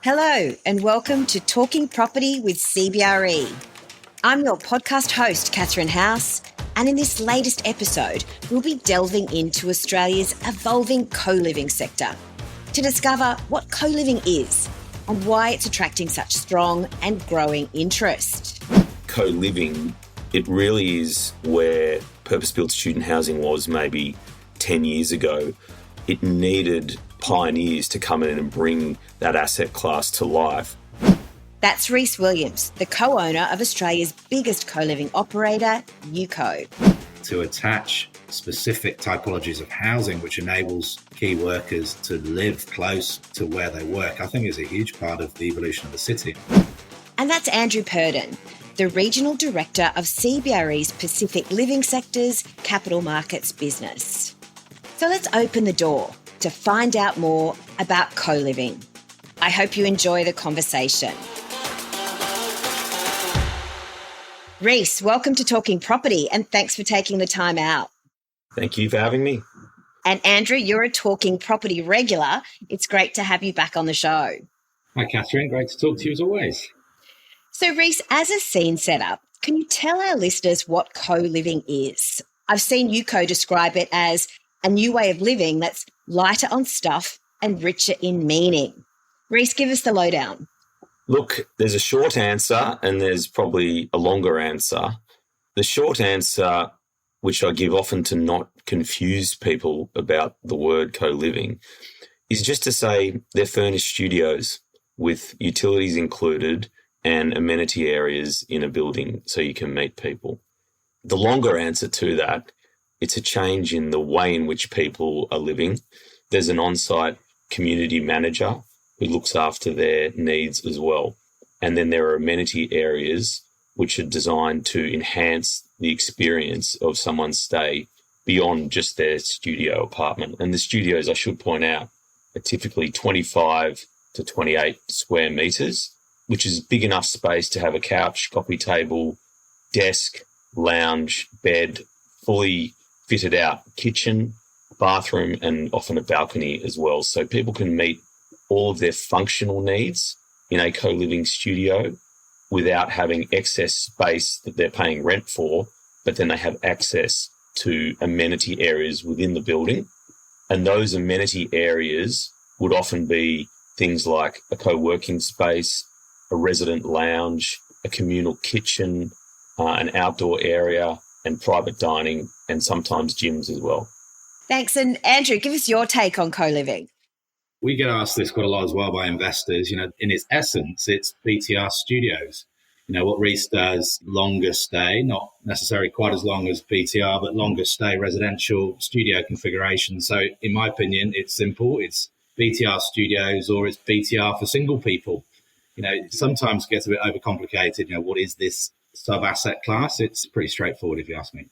Hello and welcome to Talking Property with CBRE. I'm your podcast host, Kathryn, and in this latest episode, we'll be delving into Australia's evolving co-living sector to discover what co-living is and why it's attracting such strong and growing interest. Co-living, it really is where purpose-built student housing was maybe 10 years ago. It needed pioneers to come in and bring that asset class to life. That's Rhys Williams, the co-owner of Australia's biggest co-living operator, UCO. To attach specific typologies of housing which enables key workers to live close to where they work, I think is a huge part of the evolution of the city. And that's Andrew Purdon, the Regional Director of CBRE's Pacific Living Sector's Capital Markets business. So let's open the door to find out more about co-living. I hope you enjoy the conversation. Rhys, welcome to Talking Property and thanks for taking the time out. Thank you for having me. And Andrew, you're a Talking Property regular. It's great to have you back on the show. Hi, Kathryn. Great to talk to you as always. So Rhys, as a scene setup, can you tell our listeners what co-living is? I've seen UCO describe it as a new way of living that's lighter on stuff and richer in meaning. Rhys, give us the lowdown. Look, there's a short answer and there's probably a longer answer. The short answer, which I give often to not confuse people about the word co-living, is just to say they're furnished studios with utilities included and amenity areas in a building so you can meet people. The longer answer to that, it's a change in the way in which people are living. There's an on-site community manager who looks after their needs as well. And then there are amenity areas which are designed to enhance the experience of someone's stay beyond just their studio apartment. And the studios, I should point out, are typically 25 to 28 square metres, which is big enough space to have a couch, coffee table, desk, lounge, bed, fully fitted out kitchen, bathroom, and often a balcony as well. So people can meet all of their functional needs in a co-living studio without having excess space that they're paying rent for, but then they have access to amenity areas within the building. And those amenity areas would often be things like a co-working space, a resident lounge, a communal kitchen, an outdoor area, and private dining, and sometimes gyms as well. Thanks. And Andrew, give us your take on co-living. We get asked this quite a lot as well by investors. In its essence, it's BTR studios. What Rhys does, longer stay, not necessarily quite as long as BTR, but longer stay residential studio configuration. So in my opinion, it's simple. It's BTR studios or it's BTR for single people. It sometimes gets a bit overcomplicated. What is this sub-asset class? It's pretty straightforward if you ask me.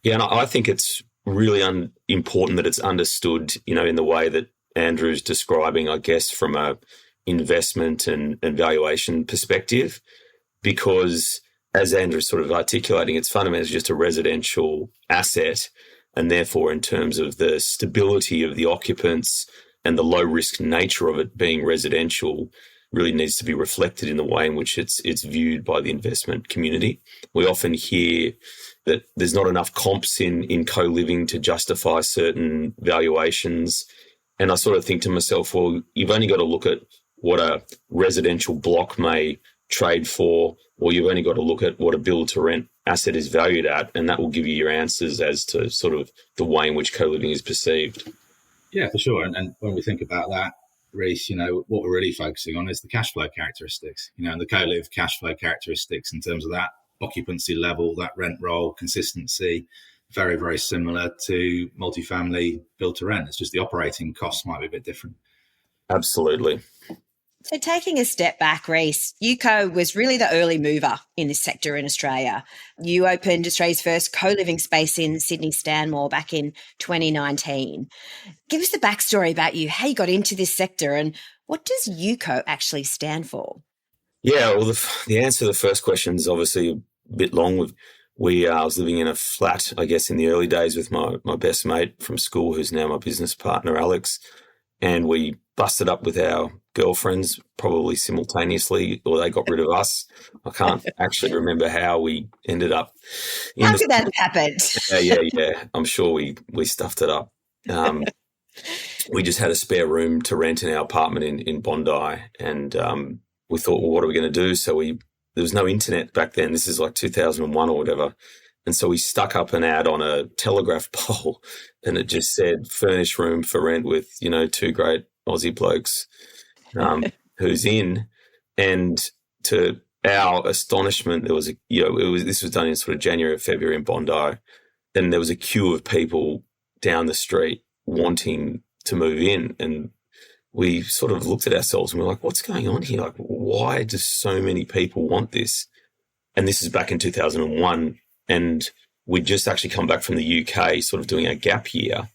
Yeah, and I think it's really important that it's understood, in the way that Andrew's describing, I guess, from a investment and valuation perspective, because as Andrew's sort of articulating, it's fundamentally just a residential asset, and therefore in terms of the stability of the occupants and the low-risk nature of it being residential really needs to be reflected in the way in which it's viewed by the investment community. We often hear that there's not enough comps in co-living to justify certain valuations. And I sort of think to myself, well, you've only got to look at what a residential block may trade for, or you've only got to look at what a build-to-rent asset is valued at, and that will give you your answers as to sort of the way in which co-living is perceived. Yeah, for sure. And when we think about that, Rhys, what we're really focusing on is the cash flow characteristics, and the co-live cash flow characteristics in terms of that occupancy level, that rent roll, consistency, very, very similar to multifamily build to rent. It's just the operating costs might be a bit different. Absolutely. So taking a step back, Rhys, UCO was really the early mover in this sector in Australia. You opened Australia's first co-living space in Sydney Stanmore back in 2019. Give us the backstory about you, how you got into this sector, and what does UCO actually stand for? Yeah, well, the answer to the first question is obviously a bit long. I was living in a flat, I guess, in the early days with my best mate from school, who's now my business partner, Alex, and we busted up with our girlfriends probably simultaneously, or they got rid of us. I can't actually remember how we ended up. How could that have happened? Yeah. I'm sure we stuffed it up. We just had a spare room to rent in our apartment in Bondi, and we thought, well, what are we going to do? So there was no internet back then. This is like 2001 or whatever. And so we stuck up an ad on a telegraph pole, and it just said furnished room for rent with, two great Aussie blokes who's in. And to our astonishment, there was this was done in sort of January or February in Bondi, and there was a queue of people down the street wanting to move in. And we sort of looked at ourselves and we're like, what's going on here? Like, why do so many people want this? And this is back in 2001. And we'd just actually come back from the UK, sort of doing a gap year.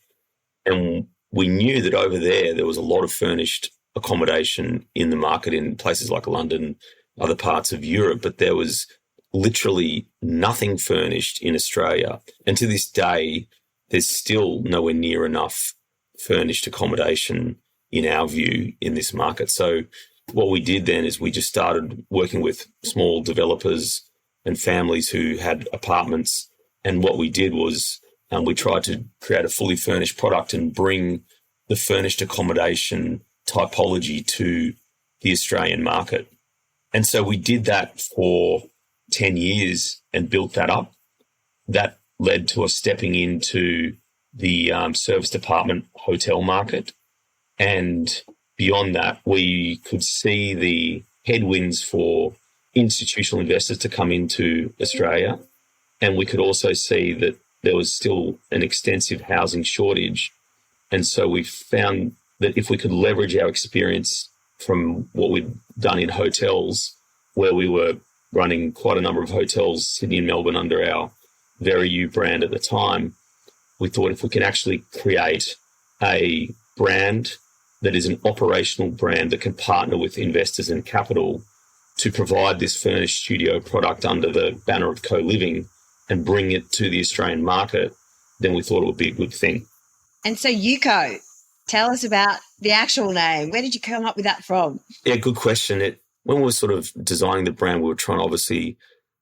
And we knew that over there was a lot of furnished accommodation in the market in places like London, other parts of Europe, but there was literally nothing furnished in Australia. And to this day, there's still nowhere near enough furnished accommodation, in our view, in this market. So what we did then is we just started working with small developers and families who had apartments. And what we did was we tried to create a fully furnished product and bring the furnished accommodation typology to the Australian market. And so we did that for 10 years and built that up. That led to us stepping into the service department hotel market. And beyond that, we could see the headwinds for institutional investors to come into Australia. And we could also see that there was still an extensive housing shortage. And so we found that if we could leverage our experience from what we'd done in hotels, where we were running quite a number of hotels, Sydney and Melbourne, under our Veru brand at the time, we thought if we can actually create a brand that is an operational brand that can partner with investors and capital to provide this furnished studio product under the banner of co-living and bring it to the Australian market, then we thought it would be a good thing. And so UCO, tell us about the actual name. Where did you come up with that from? Yeah, good question. When we were sort of designing the brand, we were trying to obviously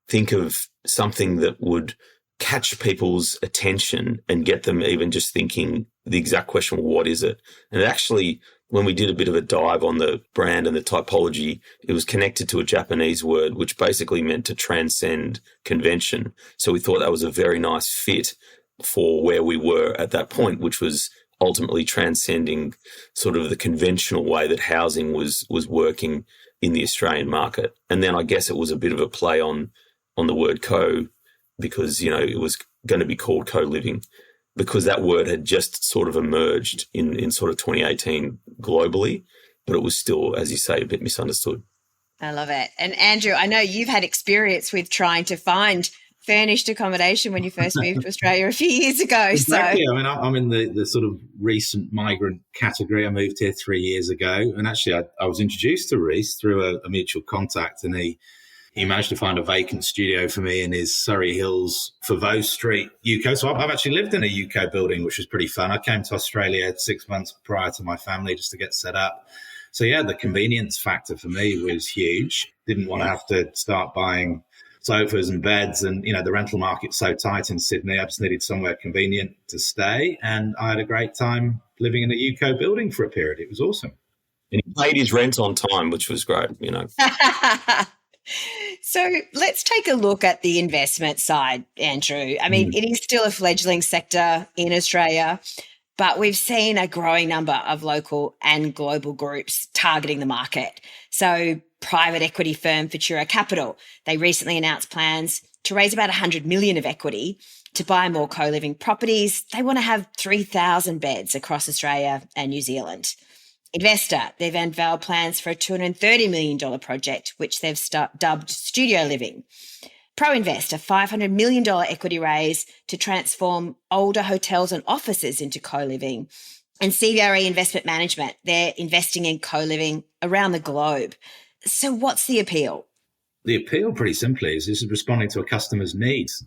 think of something that would catch people's attention and get them even just thinking the exact question, well, what is it? And actually, when we did a bit of a dive on the brand and the typology, it was connected to a Japanese word, which basically meant to transcend convention. So we thought that was a very nice fit for where we were at that point, which was ultimately transcending sort of the conventional way that housing was working in the Australian market. And then I guess it was a bit of a play on the word co, because, it was going to be called co-living, because that word had just sort of emerged in sort of 2018 globally, but it was still, as you say, a bit misunderstood. I love it. And Andrew, I know you've had experience with trying to find furnished accommodation when you first moved to Australia a few years ago. Exactly. So. I mean, I'm in the sort of recent migrant category. I moved here 3 years ago, and actually I was introduced to Rhys through a mutual contact, and he managed to find a vacant studio for me in his Surrey Hills, Foveaux Street, UCO. So I've actually lived in a UCO building, which was pretty fun. I came to Australia 6 months prior to my family just to get set up. So yeah, the convenience factor for me was huge. Didn't want to have to start buying sofas and beds, and the rental market's so tight in Sydney. I just needed somewhere convenient to stay, and I had a great time living in a UCO building for a period. It was awesome. And he paid his rent on time, which was great, So let's take a look at the investment side, Andrew. I mean, It is still a fledgling sector in Australia, but we've seen a growing number of local and global groups targeting the market. So private equity firm Futura Capital, they recently announced plans to raise about 100 million of equity to buy more co-living properties. They want to have 3,000 beds across Australia and New Zealand. Investor, they've unveiled plans for a $230 million project, which they've dubbed Studio Living. ProInvest, a $500 million equity raise to transform older hotels and offices into co-living. And CBRE Investment Management, they're investing in co-living around the globe. So what's the appeal? The appeal, pretty simply, is this is responding to a customer's needs.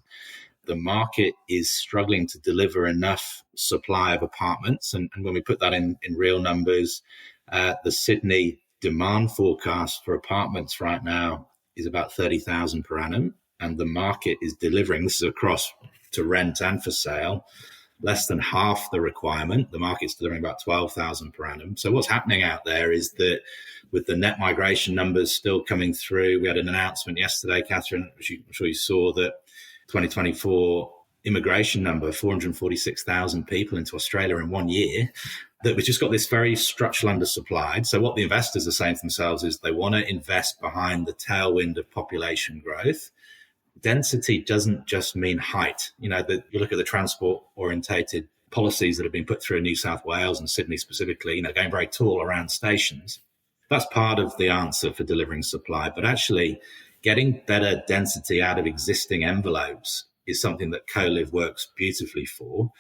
The market is struggling to deliver enough supply of apartments. And when we put that in real numbers, the Sydney demand forecast for apartments right now is about 30,000 per annum, and the market is delivering, this is across to rent and for sale, less than half the requirement. The market's delivering about 12,000 per annum. So what's happening out there is that with the net migration numbers still coming through, we had an announcement yesterday, Kathryn, which I'm sure you saw, that 2024 immigration number, 446,000 people into Australia in 1 year, that we've just got this very structural undersupplied. So what the investors are saying to themselves is they want to invest behind the tailwind of population growth. Density doesn't just mean height. You look at the transport orientated policies that have been put through in New South Wales and Sydney specifically, going very tall around stations. That's part of the answer for delivering supply, but actually getting better density out of existing envelopes is something that co-live works beautifully for,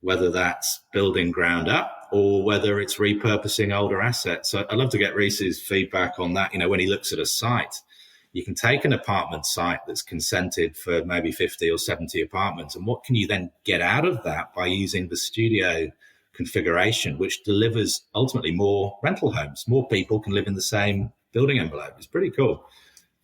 whether that's building ground up or whether it's repurposing older assets. So I'd love to get Rhys's feedback on that. When he looks at a site, you can take an apartment site that's consented for maybe 50 or 70 apartments, and what can you then get out of that by using the studio configuration, which delivers ultimately more rental homes. More people can live in the same building envelope. It's pretty cool.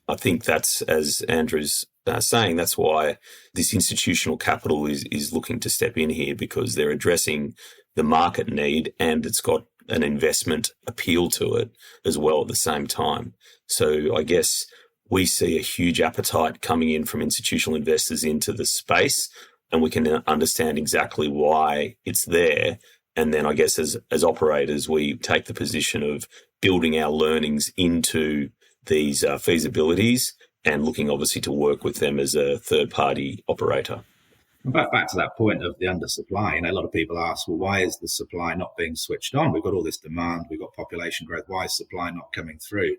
I think that's, as Andrew's saying, that's why this institutional capital is looking to step in here, because they're addressing the market need and it's got an investment appeal to it as well at the same time. So I guess we see a huge appetite coming in from institutional investors into the space, and we can understand exactly why it's there. And then I guess as operators, we take the position of building our learnings into these feasibilities and looking obviously to work with them as a third-party operator. Back to that point of the undersupply, a lot of people ask, well, why is the supply not being switched on? We've got all this demand, we've got population growth, why is supply not coming through?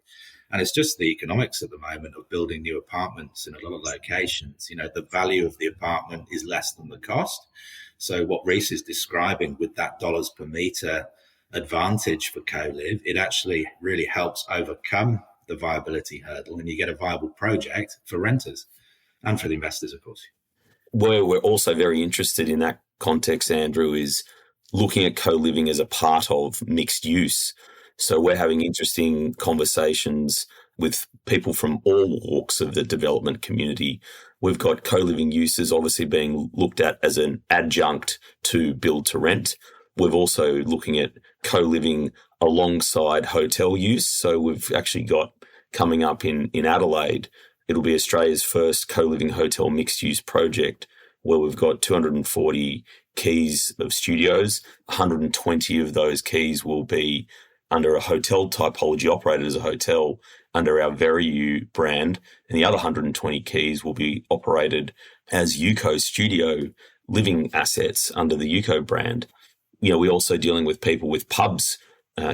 And it's just the economics at the moment of building new apartments in a lot of locations. The value of the apartment is less than the cost. So what Rhys is describing with that dollars per metre advantage for co-live, it actually really helps overcome the viability hurdle, and you get a viable project for renters and for the investors, of course. Where we're also very interested in that context, Andrew, is looking at co-living as a part of mixed use. So we're having interesting conversations with people from all walks of the development community. We've got co-living uses obviously being looked at as an adjunct to build to rent. We're also looking at co-living alongside hotel use. So we've actually got coming up in Adelaide, it'll be Australia's first co-living hotel mixed-use project, where we've got 240 keys of studios. 120 of those keys will be under a hotel typology, operated as a hotel under our Very You brand, and the other 120 keys will be operated as UCO studio living assets under the UCO brand. We're also dealing with people with pubs,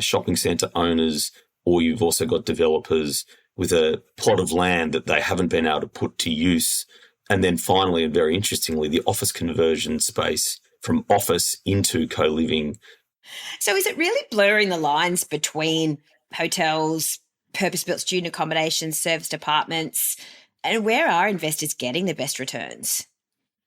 shopping centre owners, or you've also got developers with a plot of land that they haven't been able to put to use. And then finally, and very interestingly, the office conversion space from office into co-living. So is it really blurring the lines between hotels, purpose-built student accommodations, serviced apartments, and where are investors getting the best returns?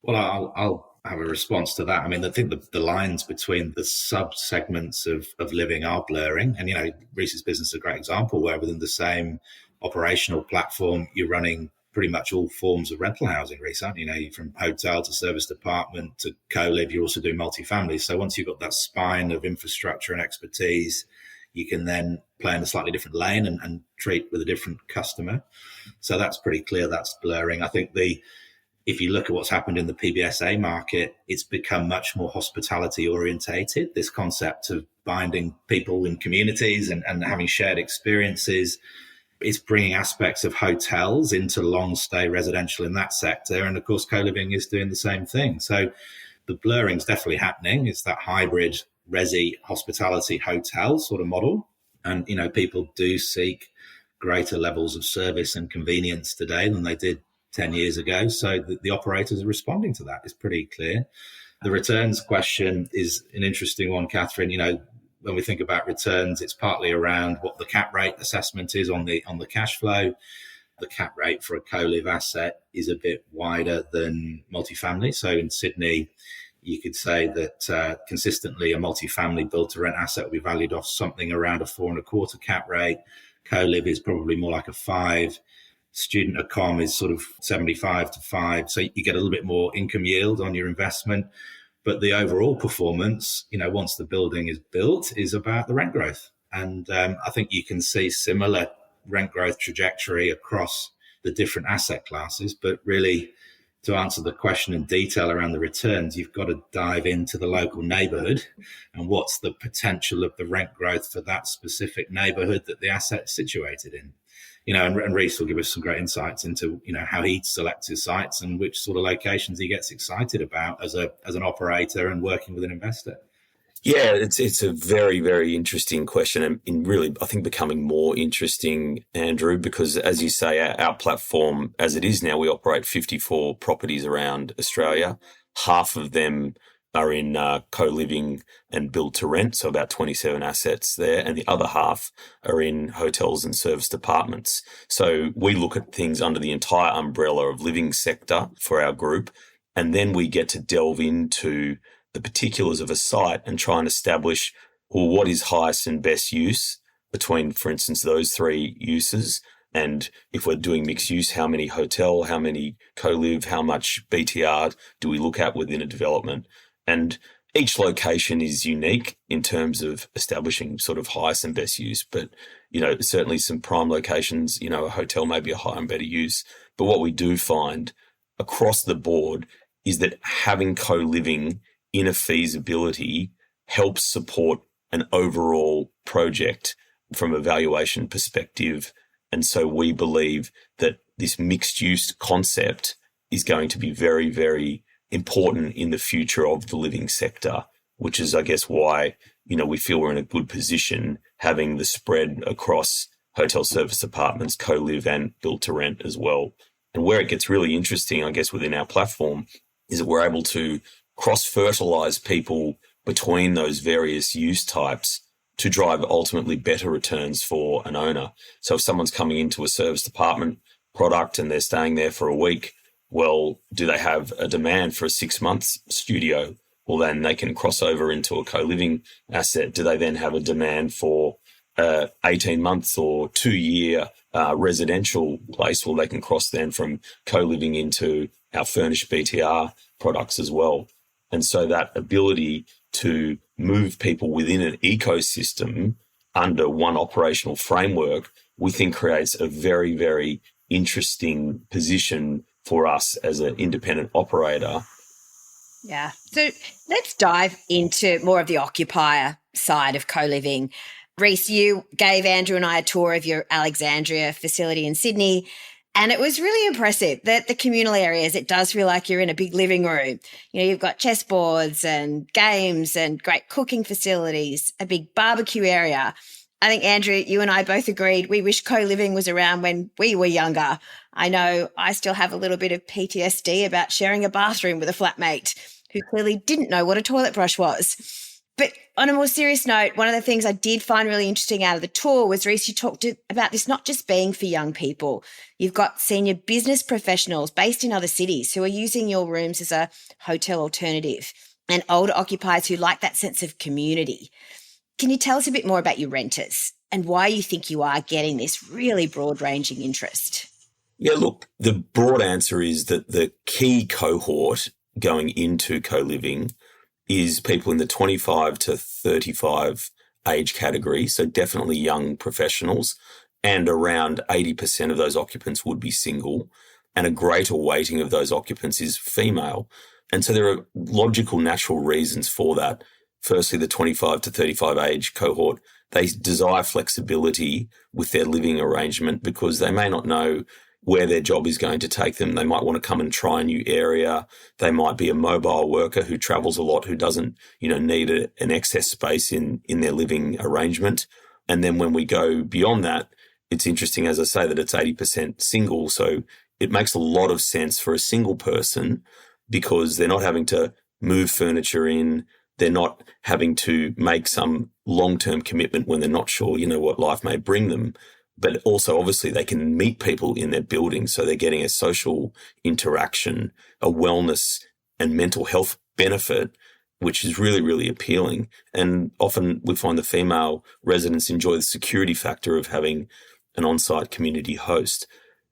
Well, I'll have a response to that. I think the lines between the sub-segments of living are blurring. And, Rhys's business is a great example where within the same operational platform, you're running pretty much all forms of rental housing, Rhys, aren't you? From hotel to serviced apartment to co-live, you're also doing multifamily. So once you've got that spine of infrastructure and expertise, you can then play in a slightly different lane and treat with a different customer. So that's pretty clear, that's blurring. I think if you look at what's happened in the PBSA market, it's become much more hospitality orientated. This concept of binding people in communities and having shared experiences, it's bringing aspects of hotels into long stay residential in that sector. And of course, co-living is doing the same thing. So the blurring is definitely happening. It's that hybrid resi hospitality hotel sort of model. And, people do seek greater levels of service and convenience today than they did 10 years ago. So the operators are responding to that. It's pretty clear. The returns question is an interesting one, Kathryn. When we think about returns, it's partly around what the cap rate assessment is on the cash flow. The cap rate for a co-live asset is a bit wider than multifamily. So in Sydney, You could say that consistently a multifamily build-to-rent asset will be valued off something around a 4.25 cap rate. Co-live is probably more like a 5. Student accom is sort of 75 to 5. So you get a little bit more income yield on your investment. But the overall performance, once the building is built, is about the rent growth. And I think you can see similar rent growth trajectory across the different asset classes. But really, to answer the question in detail around the returns, you've got to dive into the local neighbourhood and what's the potential of the rent growth for that specific neighbourhood that the asset's situated in. And Rhys will give us some great insights into, how he selects his sites and which sort of locations he gets excited about as an operator and working with an investor. Yeah, it's a very, very interesting question, and really, I think, becoming more interesting, Andrew, because as you say, our platform, as it is now, we operate 54 properties around Australia. Half of them are in co-living and build to rent, so about 27 assets there, and the other half are in hotels and serviced apartments. So we look at things under the entire umbrella of living sector for our group, and then we get to delve into the particulars of a site and try and establish, well, what is highest and best use between, for instance, those three uses. And if we're doing mixed use, how many hotel, how many co-live, how much BTR do we look at within a development? And each location is unique in terms of establishing sort of highest and best use. But, certainly some prime locations, a hotel may be a higher and better use. But what we do find across the board is that having co-living in a feasibility helps support an overall project from a valuation perspective. And so we believe that this mixed use concept is going to be very, very important in the future of the living sector, which is, I guess, why, we feel we're in a good position having the spread across hotel service apartments, co-live and build to rent as well. And where it gets really interesting, I guess, within our platform is that we're able to cross-fertilize people between those various use types to drive ultimately better returns for an owner. So if someone's coming into a serviced apartment product and they're staying there for a week, well, do they have a demand for a 6-month studio? Well, then they can cross over into a co-living asset. Do they then have a demand for 18 months or 2-year residential place? Well, they can cross then from co-living into our furnished BTR products as well. And so that ability to move people within an ecosystem under one operational framework, we think creates a very, very interesting position for us as an independent operator. Yeah. So let's dive into more of the occupier side of co-living. Rhys, you gave Andrew and I a tour of your Alexandria facility in Sydney, and it was really impressive that the communal areas, it does feel like you're in a big living room. You've got chessboards and games and great cooking facilities, a big barbecue area. I think, Andrew, you and I both agreed we wish co-living was around when we were younger. I know I still have a little bit of PTSD about sharing a bathroom with a flatmate who clearly didn't know what a toilet brush was. But on a more serious note, one of the things I did find really interesting out of the tour was, Rhys, you talked about this not just being for young people. You've got senior business professionals based in other cities who are using your rooms as a hotel alternative, and older occupiers who like that sense of community. Can you tell us a bit more about your renters and why you think you are getting this really broad-ranging interest? Yeah, look, the broad answer is that the key cohort going into co-living is people in the 25 to 35 age category, so definitely young professionals, and around 80% of those occupants would be single, and a greater weighting of those occupants is female. And so there are logical, natural reasons for that. Firstly, the 25 to 35 age cohort, they desire flexibility with their living arrangement because they may not know where their job is going to take them. They might want to come and try a new area. They might be a mobile worker who travels a lot, who doesn't, need an excess space in their living arrangement. And then when we go beyond that, it's interesting, as I say, that it's 80% single. So it makes a lot of sense for a single person because they're not having to move furniture in. They're not having to make some long-term commitment when they're not sure, what life may bring them. But also, obviously, they can meet people in their building. So they're getting a social interaction, a wellness and mental health benefit, which is really, really appealing. And often we find the female residents enjoy the security factor of having an on-site community host.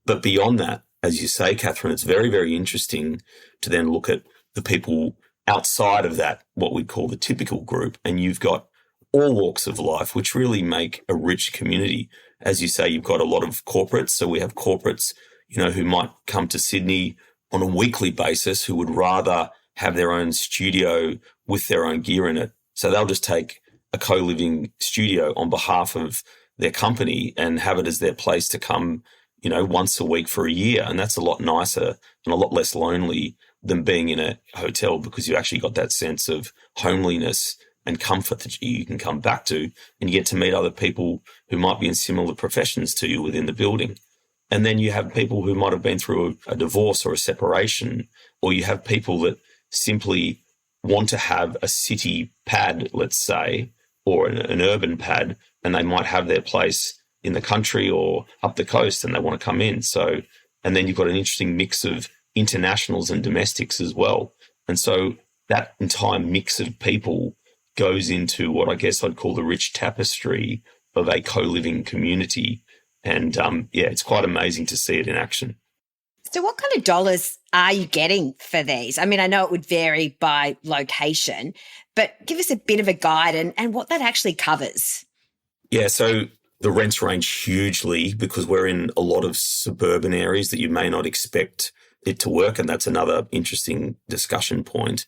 But beyond that, as you say, Kathryn, it's very, very interesting to then look at the people outside of that, what we call the typical group. And you've got all walks of life, which really make a rich community. As you say, you've got a lot of corporates. So we have corporates, who might come to Sydney on a weekly basis who would rather have their own studio with their own gear in it. So they'll just take a co-living studio on behalf of their company and have it as their place to come, once a week for a year. And that's a lot nicer and a lot less lonely than being in a hotel, because you actually got that sense of homeliness and comfort that you can come back to, and you get to meet other people who might be in similar professions to you within the building. And then you have people who might have been through a divorce or a separation, or you have people that simply want to have a city pad, let's say, or an urban pad, and they might have their place in the country or up the coast and they want to come in. So, and then you've got an interesting mix of internationals and domestics as well. And so that entire mix of people goes into what I guess I'd call the rich tapestry of a co-living community. And it's quite amazing to see it in action. So what kind of dollars are you getting for these? I mean, I know it would vary by location, but give us a bit of a guide and what that actually covers. Yeah, so the rents range hugely because we're in a lot of suburban areas that you may not expect it to work, and that's another interesting discussion point.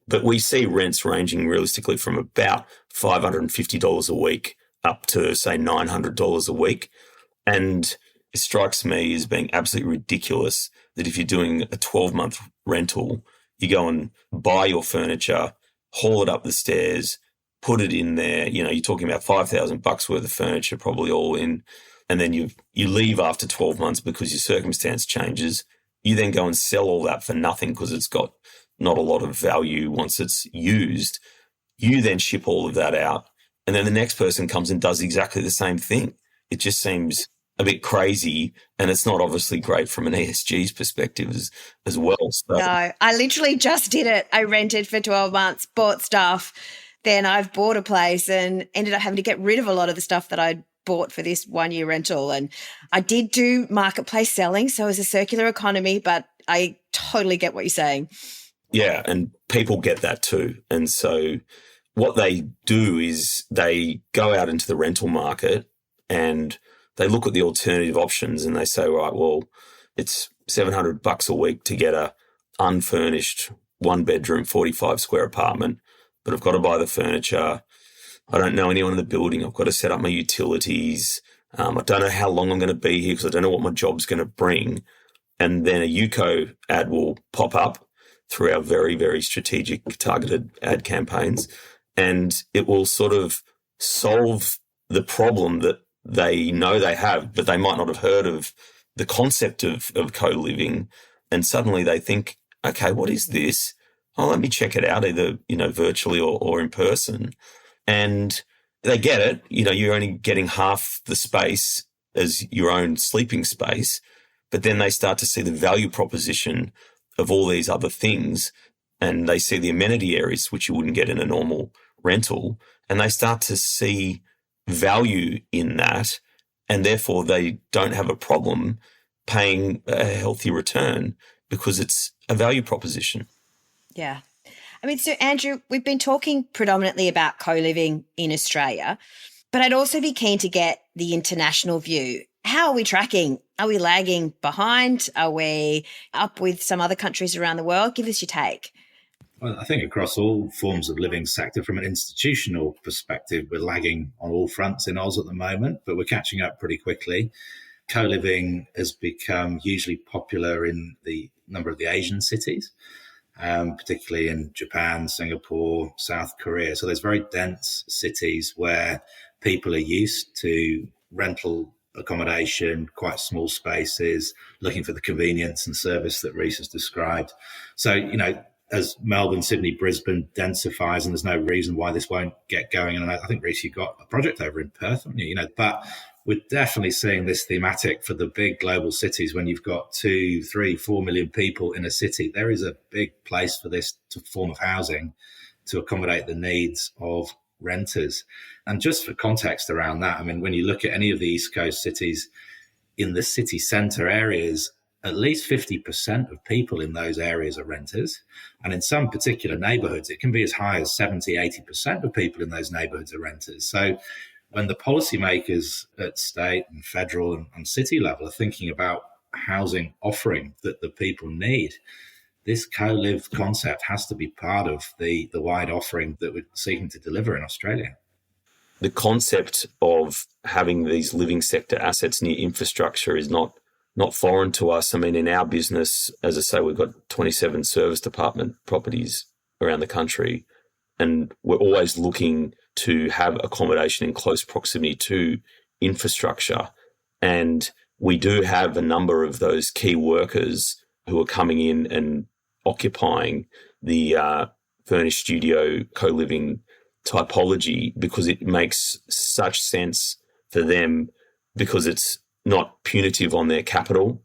But we see rents ranging realistically from about $550 a week up to, say, $900 a week. And it strikes me as being absolutely ridiculous that if you're doing a 12-month rental, you go and buy your furniture, haul it up the stairs, put it in there. You're talking about $5,000 worth of furniture, probably all in. And then you leave after 12 months because your circumstance changes. You then go and sell all that for nothing because it's got not a lot of value once it's used. You then ship all of that out. And then the next person comes and does exactly the same thing. It just seems a bit crazy, and it's not obviously great from an ESG's perspective as well. So. No, I literally just did it. I rented for 12 months, bought stuff. Then I've bought a place and ended up having to get rid of a lot of the stuff that I'd bought for this 1-year rental. And I did do marketplace selling, so it was a circular economy, but I totally get what you're saying. Yeah, and people get that too. And so what they do is they go out into the rental market and they look at the alternative options and they say, right, well, it's $700 a week to get a unfurnished 1-bedroom, 45 square apartment, but I've got to buy the furniture. I don't know anyone in the building. I've got to set up my utilities. I don't know how long I'm going to be here because I don't know what my job's going to bring. And then a UCO ad will pop up through our very, very strategic targeted ad campaigns, and it will sort of solve the problem that they know they have, but they might not have heard of the concept of co-living. And suddenly they think, okay, what is this? Oh, let me check it out either, virtually or in person. And they get it. You're only getting half the space as your own sleeping space, but then they start to see the value proposition of all these other things, and they see the amenity areas, which you wouldn't get in a normal rental, and they start to see value in that, and therefore they don't have a problem paying a healthy return because it's a value proposition. Yeah. I mean, so Andrew, we've been talking predominantly about co-living in Australia, but I'd also be keen to get the international view. How are we tracking? Are we lagging behind? Are we up with some other countries around the world? Give us your take. Well, I think across all forms of living sector, from an institutional perspective, we're lagging on all fronts in Oz at the moment, but we're catching up pretty quickly. Co-living has become hugely popular in the number of the Asian cities, particularly in Japan, Singapore, South Korea. So there's very dense cities where people are used to rental accommodation, quite small spaces, looking for the convenience and service that Rhys has described. So, as Melbourne, Sydney, Brisbane densifies, and there's no reason why this won't get going. And I think, Rhys, you've got a project over in Perth, haven't you? But we're definitely seeing this thematic for the big global cities. When you've got 2, 3, 4 million people in a city, there is a big place for this form of housing to accommodate the needs of renters. And just for context around that, I mean, when you look at any of the East Coast cities, in the city centre areas, at least 50% of people in those areas are renters. And in some particular neighbourhoods, it can be as high as 70, 80% of people in those neighbourhoods are renters. So when the policymakers at state and federal and city level are thinking about housing offering that the people need, this co-live concept has to be part of the wide offering that we're seeking to deliver in Australia. The concept of having these living sector assets near infrastructure is not foreign to us. I mean, in our business, as I say, we've got 27 service department properties around the country, and we're always looking to have accommodation in close proximity to infrastructure. And we do have a number of those key workers who are coming in and occupying the furnished studio co-living typology because it makes such sense for them, because it's not punitive on their capital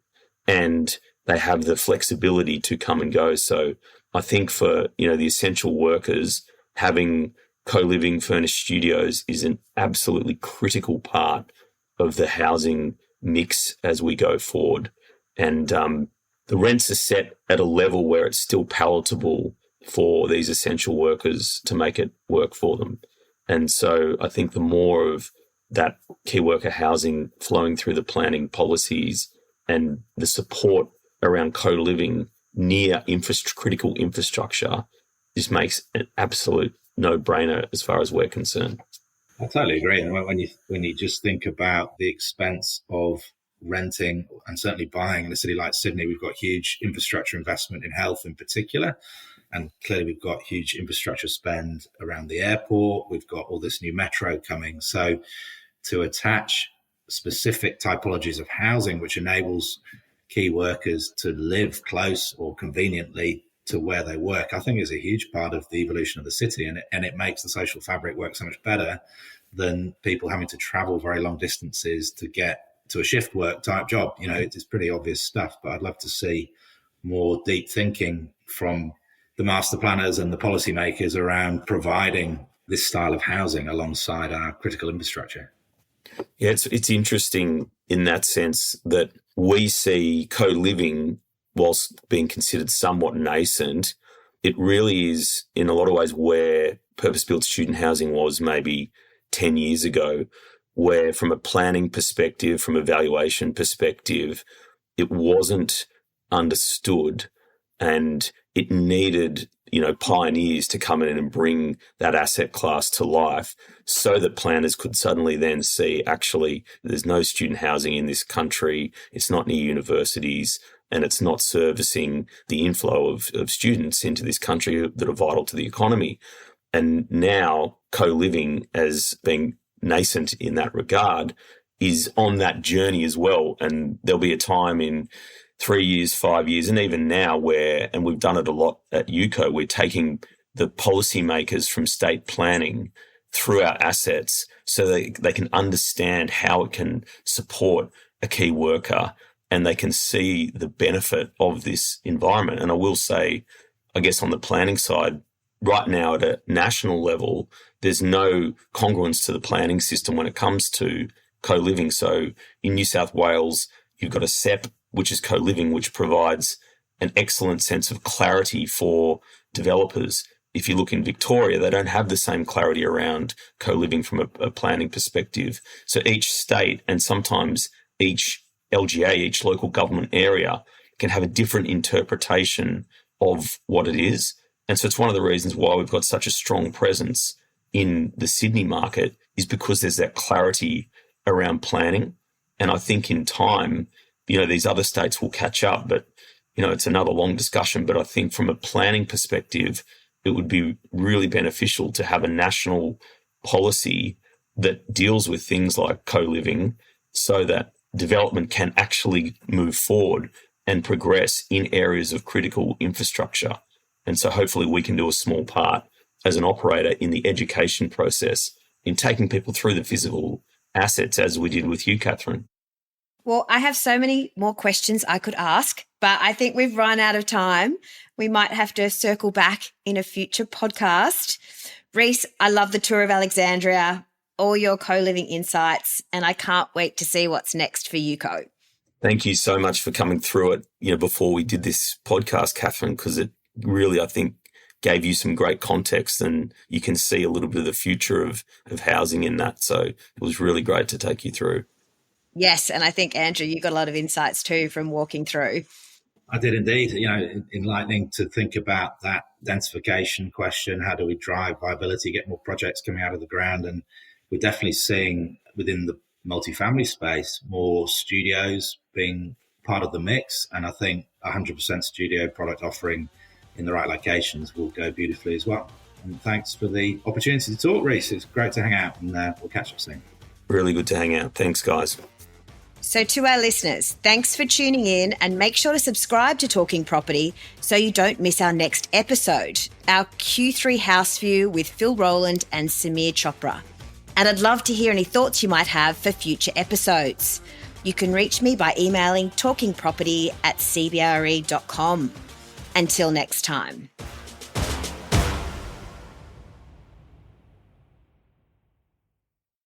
and they have the flexibility to come and go. So I think for, the essential workers, having co-living furnished studios is an absolutely critical part of the housing mix as we go forward. And the rents are set at a level where it's still palatable for these essential workers to make it work for them. And so I think the more of that key worker housing flowing through the planning policies and the support around co-living near critical infrastructure, this makes an absolute no-brainer as far as we're concerned. I totally agree. And when you just think about the expense of renting and certainly buying in a city like Sydney, we've got huge infrastructure investment in health in particular. And clearly we've got huge infrastructure spend around the airport. We've got all this new metro coming. So to attach specific typologies of housing, which enables key workers to live close or conveniently to where they work, I think is a huge part of the evolution of the city. And it makes the social fabric work so much better than people having to travel very long distances to get to a shift work type job. It's pretty obvious stuff, but I'd love to see more deep thinking from the master planners and the policymakers around providing this style of housing alongside our critical infrastructure. Yeah, it's interesting in that sense that we see co-living, whilst being considered somewhat nascent, it really is in a lot of ways where purpose-built student housing was maybe 10 years ago, where from a planning perspective, from a valuation perspective, it wasn't understood and it needed, pioneers to come in and bring that asset class to life so that planners could suddenly then see, actually, there's no student housing in this country, it's not near universities, and it's not servicing the inflow of students into this country that are vital to the economy. And now co-living, as being nascent in that regard, is on that journey as well. And there'll be a time in 3 years, 5 years, and even now where, and we've done it a lot at UCO, we're taking the policymakers from state planning through our assets so they can understand how it can support a key worker and they can see the benefit of this environment. And I will say, I guess on the planning side, right now at a national level, there's no congruence to the planning system when it comes to co-living. So in New South Wales, you've got a SEP, which is co-living, which provides an excellent sense of clarity for developers. If you look in Victoria, they don't have the same clarity around co-living from a planning perspective. So each state and sometimes each LGA, each local government area, can have a different interpretation of what it is. And so it's one of the reasons why we've got such a strong presence in the Sydney market, is because there's that clarity around planning. And I think in time, these other states will catch up, but, it's another long discussion. But I think from a planning perspective, it would be really beneficial to have a national policy that deals with things like co-living so that development can actually move forward and progress in areas of critical infrastructure. And so hopefully we can do a small part as an operator in the education process, in taking people through the physical assets as we did with you, Kathryn. Well, I have so many more questions I could ask, but I think we've run out of time. We might have to circle back in a future podcast. Rhys, I love the tour of Alexandria, all your co-living insights, and I can't wait to see what's next for UCO. Thank you so much for coming through it, before we did this podcast, Kathryn, because it really, I think, gave you some great context and you can see a little bit of the future of housing in that. So it was really great to take you through. Yes, and I think, Andrew, you got a lot of insights too from walking through. I did indeed. Enlightening to think about that densification question. How do we drive viability, get more projects coming out of the ground? And we're definitely seeing within the multifamily space more studios being part of the mix. And I think 100% studio product offering in the right locations will go beautifully as well. And thanks for the opportunity to talk, Rhys. It's great to hang out, and we'll catch up soon. Really good to hang out. Thanks, guys. So to our listeners, thanks for tuning in, and make sure to subscribe to Talking Property so you don't miss our next episode, our Q3 house view with Phil Rowland and Samir Chopra. And I'd love to hear any thoughts you might have for future episodes. You can reach me by emailing talkingproperty@cbre.com. Until next time.